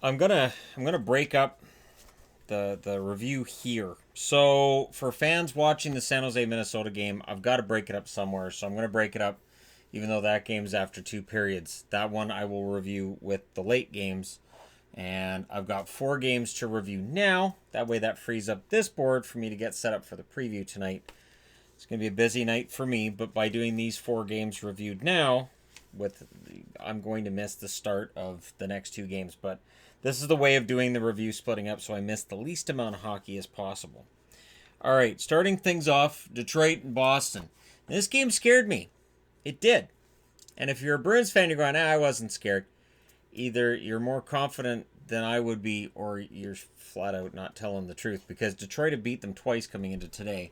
I'm gonna break up the review here. So for fans watching the San Jose Minnesota game, I've got to break it up somewhere. So I'm gonna break it up, even though that game's after two periods. That one I will review with the late games, and I've got four games to review now. That way that frees up this board for me to get set up for the preview tonight. It's gonna be a busy night for me, but by doing these four games reviewed now, I'm going to miss the start of the next two games, but this is the way of doing the review splitting up so I miss the least amount of hockey as possible. All right, starting things off, Detroit and Boston. This game scared me. It did. And if you're a Bruins fan, you're going, I wasn't scared. Either you're more confident than I would be, or you're flat out not telling the truth, because Detroit had beat them twice coming into today.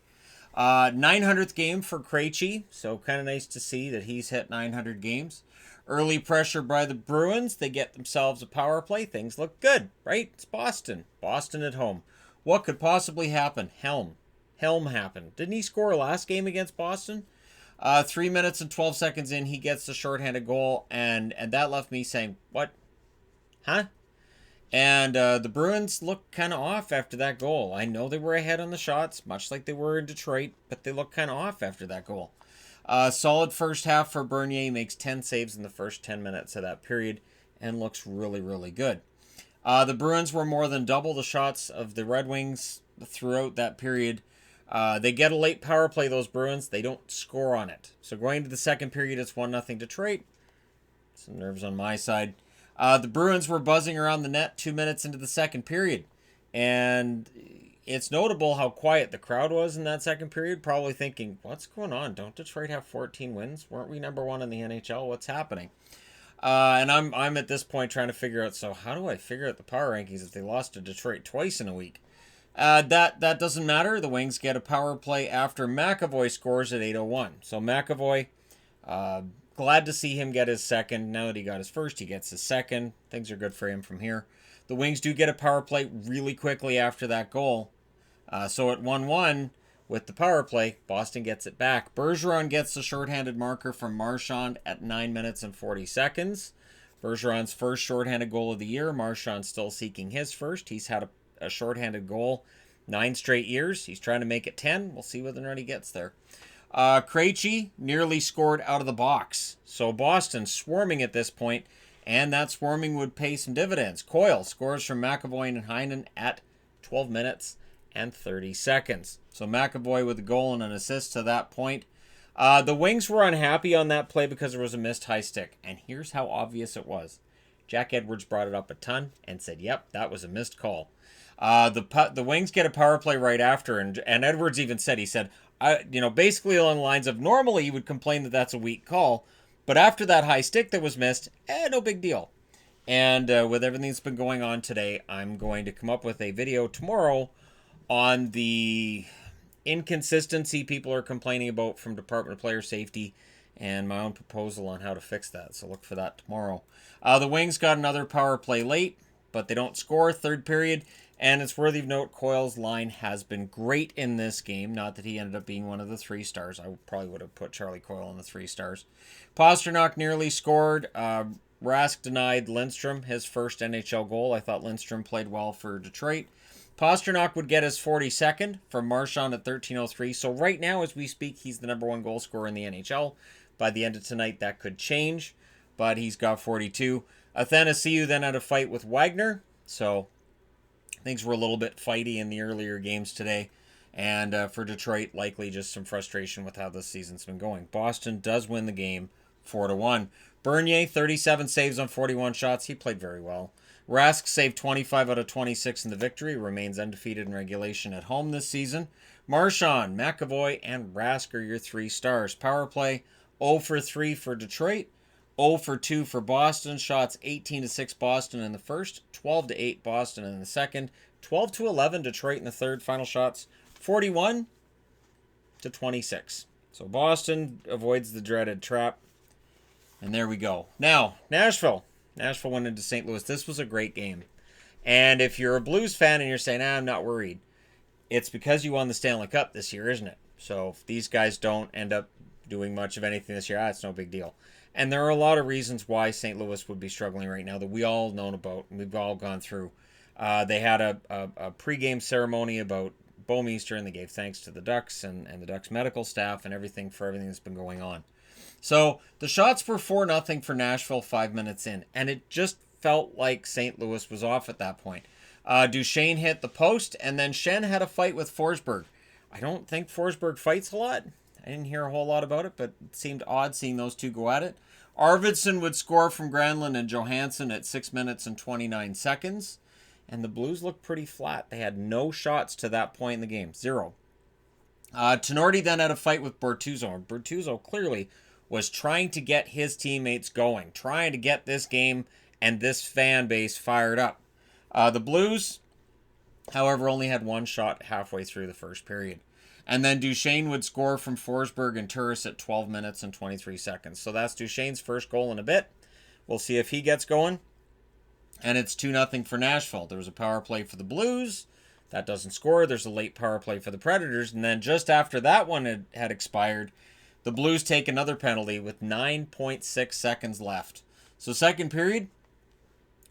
900th game for Krejci, so kind of nice to see that he's hit 900 games. Early pressure by the Bruins. They get themselves a power play. Things look good, right? It's Boston. Boston at home. What could possibly happen? Helm happened. Didn't he score last game against Boston? 3 minutes and 12 seconds in, he gets the shorthanded goal, and that left me saying, what? Huh? And the Bruins looked kind of off after that goal. I know they were ahead on the shots, much like they were in Detroit, but they looked kind of off after that goal. Solid first half for Bernier. Makes 10 saves in the first 10 minutes of that period and looks really, really good. The Bruins were more than double the shots of the Red Wings throughout that period. They get a late power play, those Bruins. They don't score on it. So going into the second period, it's 1-0 Detroit. Some nerves on my side. The Bruins were buzzing around the net 2 minutes into the second period. And it's notable how quiet the crowd was in that second period, probably thinking, what's going on? Don't Detroit have 14 wins? Weren't we number one in the NHL? What's happening? And I'm at this point trying to figure out, so how do I figure out the power rankings if they lost to Detroit twice in a week? That doesn't matter. The Wings get a power play after McAvoy scores at 8:01. So McAvoy, glad to see him get his second. Now that he got his first, he gets his second. Things are good for him from here. The Wings do get a power play really quickly after that goal. So at 1-1 with the power play, Boston gets it back. Bergeron gets the shorthanded marker from Marchand at 9 minutes and 40 seconds. Bergeron's first shorthanded goal of the year. Marchand still seeking his first. He's had a shorthanded goal 9 straight years. He's trying to make it 10. We'll see whether or not he gets there. Krejci nearly scored out of the box. So Boston swarming at this point, and that swarming would pay some dividends. Coyle scores from McAvoy and Heinen at 12 minutes and 30 seconds. So McAvoy with a goal and an assist to that point. The Wings were unhappy on that play because there was a missed high stick. And here's how obvious it was. Jack Edwards brought it up a ton and said, yep, that was a missed call. The Wings get a power play right after, and Edwards even said, basically along the lines of, normally you would complain that that's a weak call, but after that high stick that was missed, no big deal. And with everything that's been going on today, I'm going to come up with a video tomorrow on the inconsistency people are complaining about from Department of Player Safety and my own proposal on how to fix that. So look for that tomorrow. The Wings got another power play late, but they don't score third period. And it's worthy of note, Coyle's line has been great in this game. Not that he ended up being one of the 3 stars. I probably would have put Charlie Coyle on the 3 stars. Pastrnak nearly scored. Rask denied Lindstrom his first NHL goal. I thought Lindstrom played well for Detroit. Pastrnak would get his 42nd from Marchand at 13:03. So right now, as we speak, he's the number 1 goal scorer in the NHL. By the end of tonight, that could change, but he's got 42. Athanasiou then had a fight with Wagner, so things were a little bit fighty in the earlier games today. And for Detroit, likely just some frustration with how this season's been going. Boston does win the game 4-1. Bernier, 37 saves on 41 shots. He played very well. Rask saved 25 out of 26 in the victory. Remains undefeated in regulation at home this season. Marchand, McAvoy, and Rask are your 3 stars. Power play, 0 for 3 for Detroit. 0 for 2 for Boston. Shots 18-6 Boston in the first, 12-8 Boston in the second, 12-11 Detroit in the third. Final shots 41-26. So Boston avoids the dreaded trap. And there we go. Now, Nashville. Nashville went into St. Louis. This was a great game. And if you're a Blues fan and you're saying, I'm not worried, it's because you won the Stanley Cup this year, isn't it? So if these guys don't end up doing much of anything this year, it's no big deal. And there are a lot of reasons why St. Louis would be struggling right now that we all know about and we've all gone through. They had a pregame ceremony about Bowmeister, and they gave thanks to the Ducks and the Ducks medical staff and everything for everything that's been going on. So the shots were 4-0 for Nashville 5 minutes in, and it just felt like St. Louis was off at that point. Duchesne hit the post, and then Schenn had a fight with Forsberg. I don't think Forsberg fights a lot. I didn't hear a whole lot about it, but it seemed odd seeing those two go at it. Arvidsson would score from Granlund and Johansson at 6 minutes and 29 seconds. And the Blues looked pretty flat. They had no shots to that point in the game. 0. Tenorti then had a fight with Bortuzzo. Bortuzzo clearly was trying to get his teammates going, trying to get this game and this fan base fired up. The Blues, however, only had one shot halfway through the first period. And then Duchesne would score from Forsberg and Turris at 12 minutes and 23 seconds. So that's Duchesne's first goal in a bit. We'll see if he gets going. And it's 2-0 for Nashville. There was a power play for the Blues. That doesn't score. There's a late power play for the Predators. And then just after that one had expired, the Blues take another penalty with 9.6 seconds left. So second period,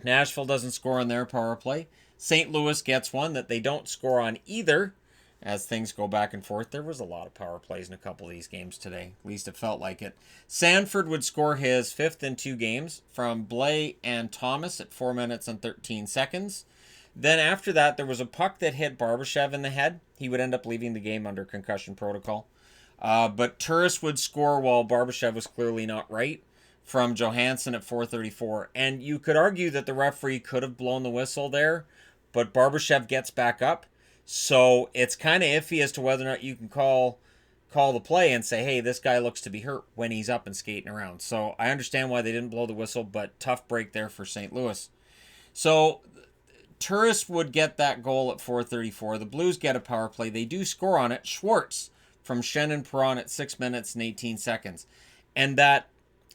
Nashville doesn't score on their power play. St. Louis gets one that they don't score on either. As things go back and forth, there was a lot of power plays in a couple of these games today. At least it felt like it. Sanford would score his 5th in 2 games from Blais and Thomas at 4 minutes and 13 seconds. Then after that, there was a puck that hit Barbashev in the head. He would end up leaving the game under concussion protocol. But Turris would score while Barbashev was clearly not right from Johansson at 4:34. And you could argue that the referee could have blown the whistle there, but Barbashev gets back up. So it's kind of iffy as to whether or not you can call the play and say, hey, this guy looks to be hurt when he's up and skating around. So I understand why they didn't blow the whistle, but tough break there for St. Louis. So Turris would get that goal at 4:34. The Blues get a power play. They do score on it. Schwartz from Schenn and Perron at 6 minutes and 18 seconds. And that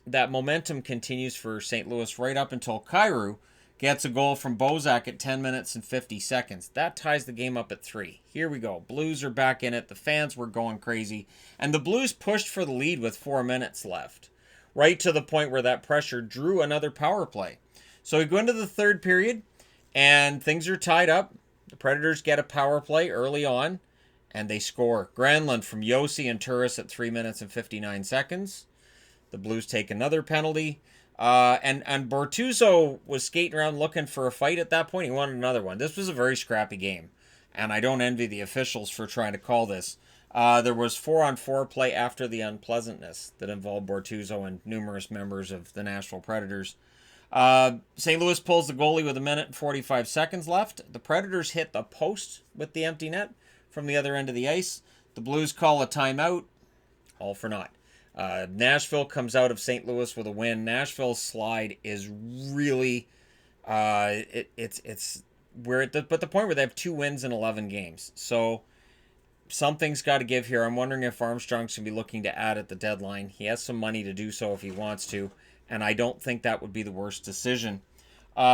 momentum continues for St. Louis right up until Kyrou gets a goal from Bozak at 10 minutes and 50 seconds. That ties the game up at 3. Here we go. Blues are back in it. The fans were going crazy. And the Blues pushed for the lead with 4 minutes left. Right to the point where that pressure drew another power play. So we go into the third period, and things are tied up. The Predators get a power play early on, and they score. Granlund from Yossi and Turris at 3 minutes and 59 seconds. The Blues take another penalty. And Bortuzzo was skating around looking for a fight at that point. He wanted another one. This was a very scrappy game, and I don't envy the officials for trying to call this. There was 4-on-4 play after the unpleasantness that involved Bortuzzo and numerous members of the Nashville Predators. St. Louis pulls the goalie with 1 minute and 45 seconds left. The Predators hit the post with the empty net from the other end of the ice. The Blues call a timeout. All for naught. Nashville comes out of St. Louis with a win. Nashville's slide is really, we're at the point where they have 2 wins in 11 games. So something's got to give here. I'm wondering if Armstrong's going to be looking to add at the deadline. He has some money to do so if he wants to, and I don't think that would be the worst decision.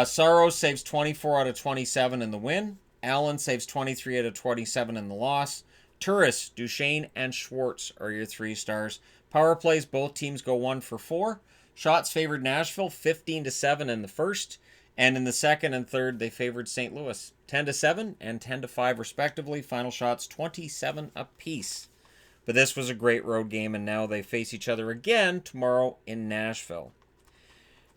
Saros saves 24 out of 27 in the win. Allen saves 23 out of 27 in the loss. Turris, Duchesne, and Schwartz are your 3 stars. Power plays, both teams go 1 for 4. Shots favored Nashville 15-7 in the first, and in the second and third they favored St. Louis 10-7 and 10-5 respectively. Final shots 27 apiece. But this was a great road game, and now they face each other again tomorrow in Nashville.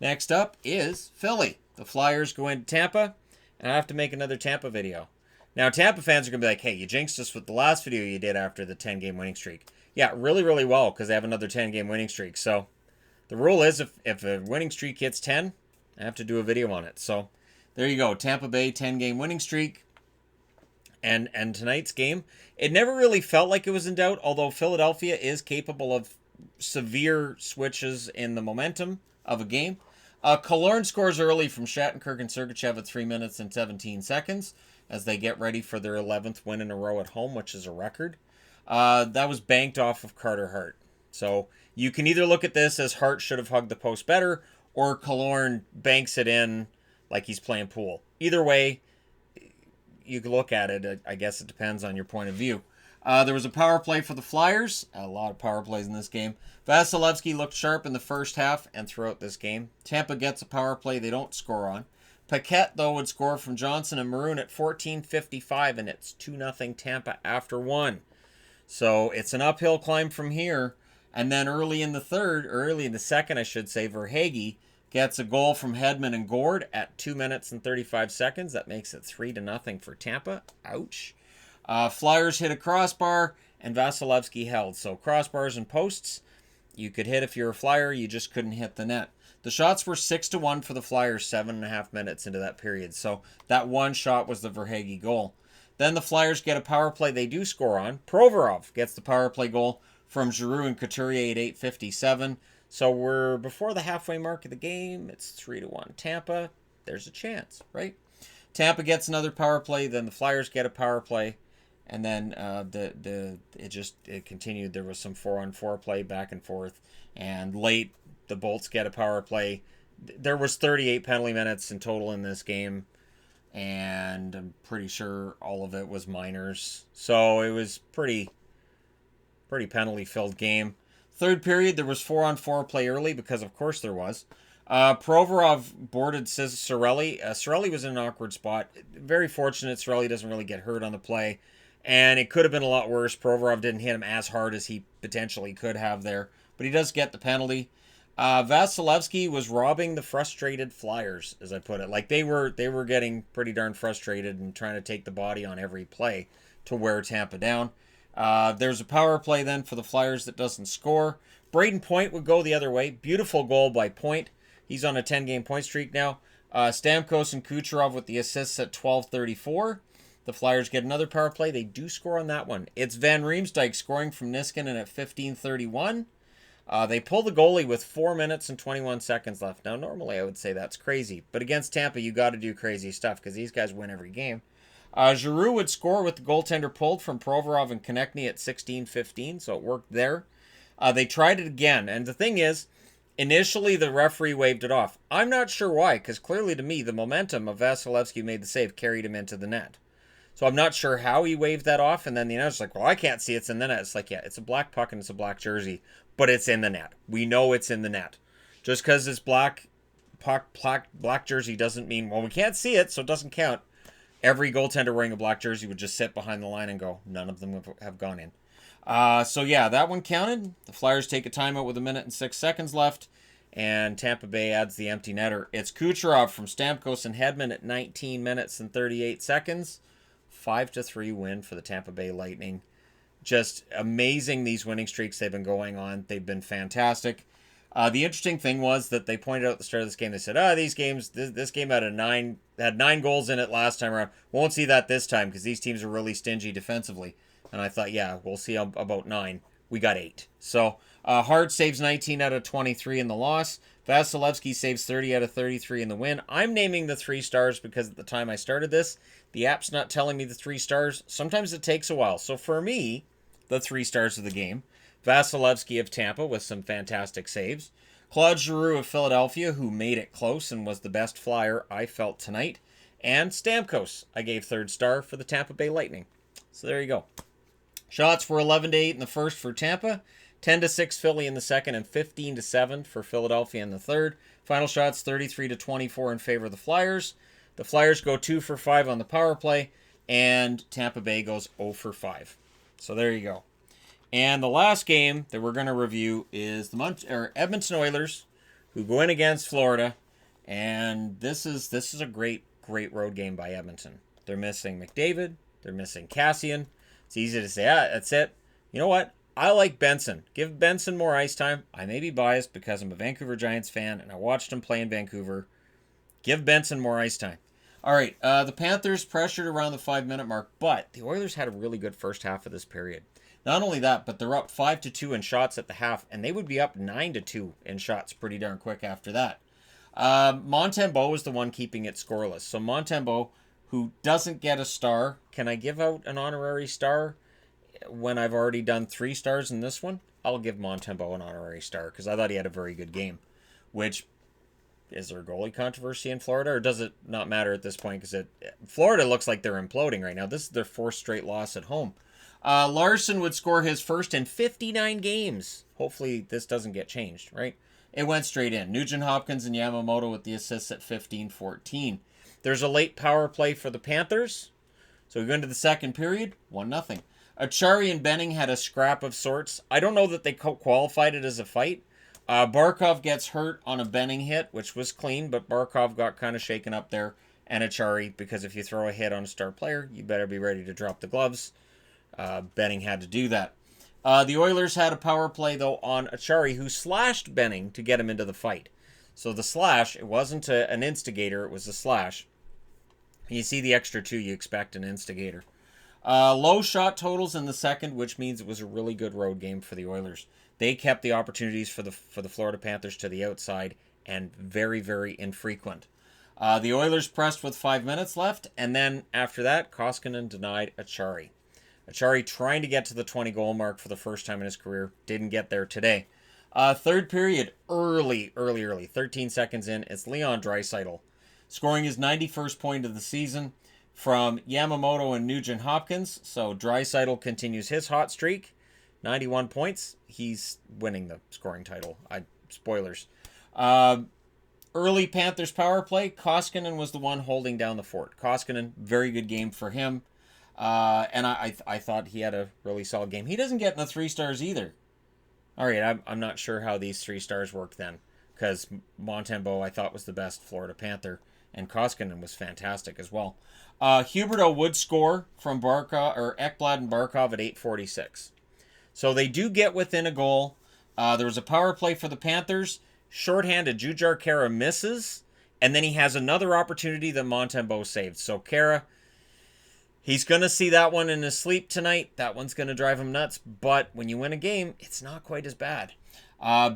Next up is Philly. The Flyers go into Tampa, and I have to make another Tampa video. Now, Tampa fans are going to be like, hey, you jinxed us with the last video you did after the 10-game winning streak. Yeah, really, really well, because they have another 10-game winning streak. So the rule is if a winning streak hits 10, I have to do a video on it. So there you go. Tampa Bay 10-game winning streak. And tonight's game, it never really felt like it was in doubt, although Philadelphia is capable of severe switches in the momentum of a game. Killorn scores early from Shattenkirk and Sergachev at 3 minutes and 17 seconds as they get ready for their 11th win in a row at home, which is a record. That was banked off of Carter Hart. So you can either look at this as Hart should have hugged the post better, or Killorn banks it in like he's playing pool. Either way, you can look at it. I guess it depends on your point of view. There was a power play for the Flyers. A lot of power plays in this game. Vasilevsky looked sharp in the first half and throughout this game. Tampa gets a power play they don't score on. Paquette, though, would score from Johnson and Maroon at 14:55, and it's 2-0 Tampa after 1. So it's an uphill climb from here. And then early in the second, I should say, Verhaeghe gets a goal from Hedman and Gord at 2 minutes and 35 seconds. That makes it 3-0 for Tampa. Ouch. Flyers hit a crossbar, and Vasilevsky held. So crossbars and posts, you could hit if you're a Flyer. You just couldn't hit the net. The shots were 6-1 for the Flyers 7.5 minutes into that period. So that one shot was the Verhaeghe goal. Then the Flyers get a power play they do score on. Provorov gets the power play goal from Giroux and Couturier at 8:57. So we're before the halfway mark of the game. It's 3-1 Tampa. There's a chance, right? Tampa gets another power play. Then the Flyers get a power play. And then it continued. There was some 4-on-4 play back and forth. And late, the Bolts get a power play. There was 38 penalty minutes in total in this game. And I'm pretty sure all of it was minors. So it was pretty penalty-filled game. Third period, there was 4-on-4 play early because, of course, there was. Provorov boarded Cirelli. Cirelli was in an awkward spot. Very fortunate Cirelli doesn't really get hurt on the play. And it could have been a lot worse. Provorov didn't hit him as hard as he potentially could have there. But he does get the penalty. Vasilevsky was robbing the frustrated Flyers, as I put it. Like, they were getting pretty darn frustrated and trying to take the body on every play to wear Tampa down. There's a power play then for the Flyers that doesn't score. Braden Point would go the other way. Beautiful goal by Point. He's on a 10-game point streak now. Stamkos and Kucherov with the assists at 12:34. The Flyers get another power play. They do score on that one. It's Van Riemsdyk scoring from Niskanen at 15:31. They pull the goalie with 4 minutes and 21 seconds left. Now, normally I would say that's crazy. But against Tampa, you got to do crazy stuff because these guys win every game. Giroux would score with the goaltender pulled from Provorov and Konechny at 16:15, so it worked there. They tried it again, and the thing is, initially the referee waved it off. I'm not sure why, because clearly to me, the momentum of Vasilevsky made the save carried him into the net. So I'm not sure how he waved that off, and then the announcer's like, well, I can't see it's in the net. It's like, yeah, it's a black puck and it's a black jersey, but it's in the net. We know it's in the net. Just because it's black puck, black jersey doesn't mean, well, we can't see it, so it doesn't count. Every goaltender wearing a black jersey would just sit behind the line and go, none of them have gone in. So yeah, that one counted. The Flyers take a timeout with 1 minute and 6 seconds left, and Tampa Bay adds the empty netter. It's Kucherov from Stamkos and Hedman at 19 minutes and 38 seconds. 5-3 win for the Tampa Bay Lightning. Just amazing, these winning streaks they've been going on. They've been fantastic. The interesting thing was that they pointed out at the start of this game, they said, these games, this game had 9 goals in it last time around. Won't see that this time because these teams are really stingy defensively. And I thought, yeah, we'll see about 9. We got 8. So Hart saves 19 out of 23 in the loss. Vasilevsky saves 30 out of 33 in the win. I'm naming the 3 stars because at the time I started this, the app's not telling me the 3 stars. Sometimes it takes a while. So for me, the 3 stars of the game: Vasilevsky of Tampa with some fantastic saves. Claude Giroux of Philadelphia, who made it close and was the best Flyer I felt tonight. And Stamkos, I gave 3rd star for the Tampa Bay Lightning. So there you go. Shots were 11-8 in the first for Tampa, 10-6 Philly in the second, and 15-7 for Philadelphia in the third. Final shots 33-24 in favor of the Flyers. The Flyers go 2 for 5 on the power play, and Tampa Bay goes 0 for 5. So there you go. And the last game that we're going to review is the Edmonton Oilers, who go in against Florida, and this is a great road game by Edmonton. They're missing McDavid, they're missing Cassian. It's easy to say, that's it. You know what? I like Benson. Give Benson more ice time. I may be biased because I'm a Vancouver Giants fan and I watched him play in Vancouver. Give Benson more ice time. All right, the Panthers pressured around the 5-minute mark, but the Oilers had a really good first half of this period. Not only that, but they're up 5-2 in shots at the half, and they would be up 9-2 in shots pretty darn quick after that. Montembeault was the one keeping it scoreless. So Montembeault, who doesn't get a star, can I give out an honorary star when I've already done 3 stars in this one? I'll give Montembeault an honorary star because I thought he had a very good game. Which, is there a goalie controversy in Florida, or does it not matter at this point? Because Florida looks like they're imploding right now. This is their 4th straight loss at home. Larson would score his first in 59 games. Hopefully this doesn't get changed, right? It went straight in. Nugent-Hopkins and Yamamoto with the assists at 15-14. There's a late power play for the Panthers. So we go into the second period, 1-0. Achari and Benning had a scrap of sorts. I don't know that they qualified it as a fight. Barkov gets hurt on a Benning hit, which was clean, but Barkov got kind of shaken up there. And Achari, because if you throw a hit on a star player, you better be ready to drop the gloves. Benning had to do that. The Oilers had a power play, though, on Achari, who slashed Benning to get him into the fight. So the slash, it wasn't an instigator, it was a slash. You see the extra 2, you expect an instigator. Low shot totals in the second, which means it was a really good road game for the Oilers. They kept the opportunities for the Florida Panthers to the outside and very, very infrequent. The Oilers pressed with 5 minutes left, and then after that, Koskinen denied Achari. Achari trying to get to the 20-goal mark for the first time in his career. Didn't get there today. Third period, early. 13 seconds in, it's Leon Draisaitl scoring his 91st point of the season from Yamamoto and Nugent-Hopkins. So Draisaitl continues his hot streak. 91 points. He's winning the scoring title. Spoilers. Early Panthers power play. Koskinen was the one holding down the fort. Koskinen, very good game for him. And I thought he had a really solid game. He doesn't get in the 3 stars either. All right, I'm not sure how these 3 stars work then, because Montembeault I thought was the best Florida Panther, and Koskinen was fantastic as well. Huberdeau would score from Ekblad and Barkov at 8:46. So they do get within a goal. There was a power play for the Panthers. Shorthanded, Jujhar Khaira misses, and then he has another opportunity that Montembeault saved. So Khaira, he's going to see that one in his sleep tonight. That one's going to drive him nuts. But when you win a game, it's not quite as bad.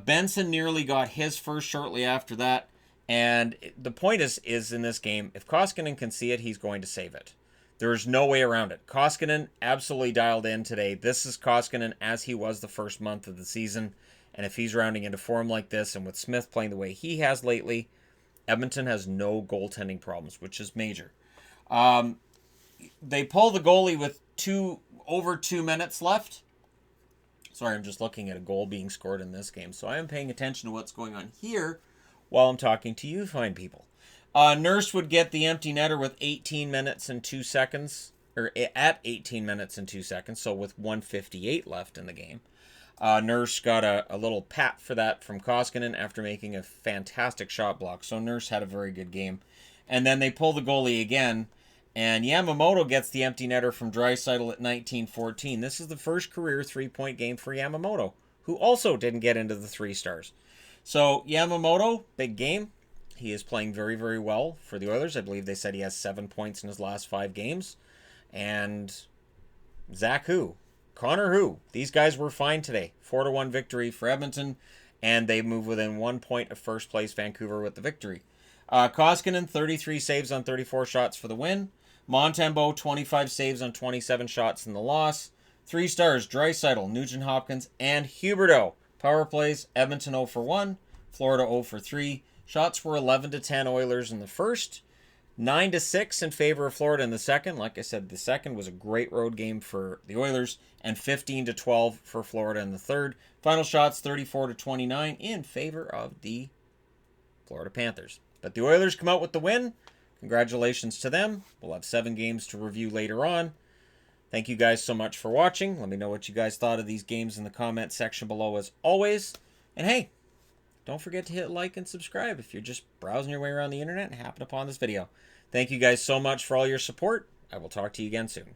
Benson nearly got his first shortly after that. And the point is in this game, if Koskinen can see it, he's going to save it. There's no way around it. Koskinen absolutely dialed in today. This is Koskinen as he was the first month of the season. And if he's rounding into form like this, and with Smith playing the way he has lately, Edmonton has no goaltending problems, which is major. They pull the goalie with over 2 minutes left. Sorry, I'm just looking at a goal being scored in this game. So I am paying attention to what's going on here while I'm talking to you fine people. Nurse would get the empty netter with 18 minutes and 2 seconds, or at 18 minutes and 2 seconds, so with 1:58 left in the game. Nurse got a little pat for that from Koskinen after making a fantastic shot block. So Nurse had a very good game. And then they pull the goalie again, and Yamamoto gets the empty netter from Draisaitl at 19:14. This is the first career 3-point game for Yamamoto, who also didn't get into the 3 stars. So Yamamoto, big game. He is playing very, very well for the Oilers. I believe they said he has 7 points in his last 5 games. And Zach Hu, Connor Hu, these guys were fine today. 4-1 victory for Edmonton, and they move within 1 point of first place Vancouver with the victory. Koskinen, 33 saves on 34 shots for the win. Montembeault, 25 saves on 27 shots in the loss. 3 stars, Draisaitl, Nugent-Hopkins, and Huberdeau. Power plays, Edmonton 0 for 1, Florida 0 for 3. Shots were 11-10 Oilers in the first, 9-6 in favor of Florida in the second. Like I said, the second was a great road game for the Oilers, and 15-12 for Florida in the third. Final shots, 34-29 in favor of the Florida Panthers. But the Oilers come out with the win. Congratulations to them. We'll have 7 games to review later on. Thank you guys so much for watching. Let me know what you guys thought of these games in the comment section below as always. And hey, don't forget to hit like and subscribe if you're just browsing your way around the internet and happen upon this video. Thank you guys so much for all your support. I will talk to you again soon.